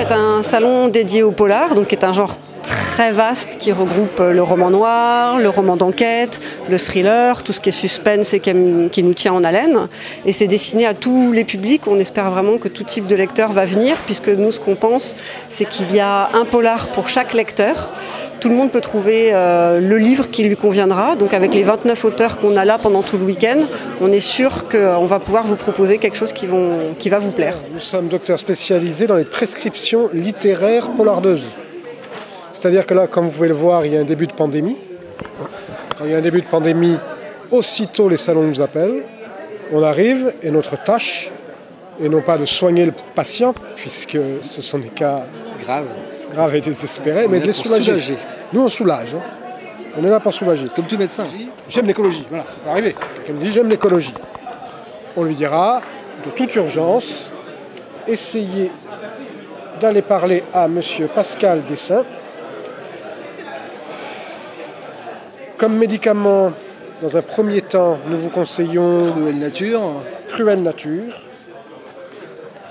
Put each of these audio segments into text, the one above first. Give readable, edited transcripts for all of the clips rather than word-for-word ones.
est un salon dédié au polar, donc qui est un genre très vaste qui regroupe le roman noir, le roman d'enquête, le thriller, tout ce qui est suspense et qui nous tient en haleine. Et c'est destiné à tous les publics. On espère vraiment que tout type de lecteur va venir, puisque nous, ce qu'on pense, c'est qu'il y a un polar pour chaque lecteur. Tout le monde peut trouver le livre qui lui conviendra. Donc avec les 29 auteurs qu'on a là pendant tout le week-end, on est sûr qu'on va pouvoir vous proposer quelque chose qui va vous plaire. Nous sommes docteurs spécialisés dans les prescriptions littéraires polardeuses. C'est-à-dire que là, comme vous pouvez le voir, il y a un début de pandémie. Quand il y a un début de pandémie, aussitôt les salons nous appellent. On arrive et notre tâche, et non pas de soigner le patient, puisque ce sont des cas graves et désespérés, mais de les soulager. Nous, on soulage. On est là pour soulager. Comme tout médecin. J'aime l'écologie. Voilà, ça va arriver. Quelqu'un me dit j'aime l'écologie. On lui dira, de toute urgence, essayez d'aller parler à monsieur Pascal Dessin. Comme médicament, dans un premier temps, nous vous conseillons Cruelle Nature,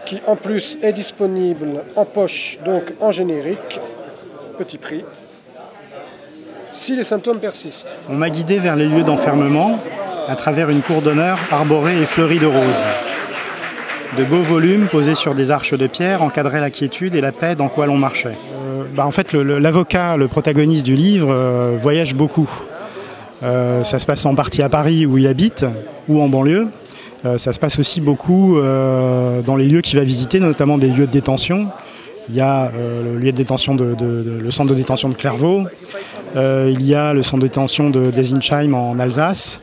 qui en plus est disponible en poche, donc en générique, petit prix, si les symptômes persistent. On m'a guidé vers les lieux d'enfermement à travers une cour d'honneur arborée et fleurie de roses. De beaux volumes posés sur des arches de pierre encadraient la quiétude et la paix dans quoi l'on marchait. En fait, l'avocat, le protagoniste du livre, voyage beaucoup. Ça se passe en partie à Paris où il habite, ou en banlieue. Ça se passe aussi beaucoup dans les lieux qu'il va visiter, notamment des lieux de détention. Il y a le lieu de détention le centre de détention de Clairvaux. Il y a le centre de détention de Desinsheim en Alsace.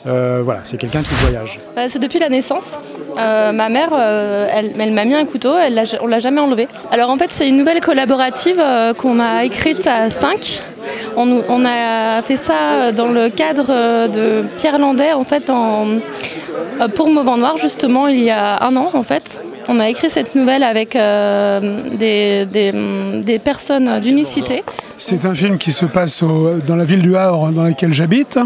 Voilà, c'est quelqu'un qui voyage. C'est depuis la naissance. Ma mère, elle m'a mis un couteau, on ne l'a jamais enlevé. Alors en fait, c'est une nouvelle collaborative qu'on a écrite à 5. On a fait ça dans le cadre de Pierre Landais, en fait, pour Mauvant Noir, justement, il y a 1 an, en fait. On a écrit cette nouvelle avec des personnes d'unicité. C'est un film qui se passe dans la ville du Havre, dans laquelle j'habite.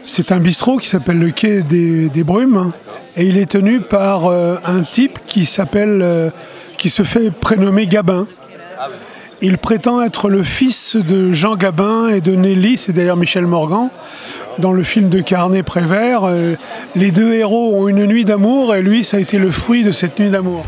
C'est un bistrot qui s'appelle le Quai des Brumes. Et il est tenu par un type qui se fait prénommer Gabin. Il prétend être le fils de Jean Gabin et de Nelly, c'est d'ailleurs Michel Morgan. Dans le film de Carnet-Prévert, les deux héros ont une nuit d'amour et lui, ça a été le fruit de cette nuit d'amour.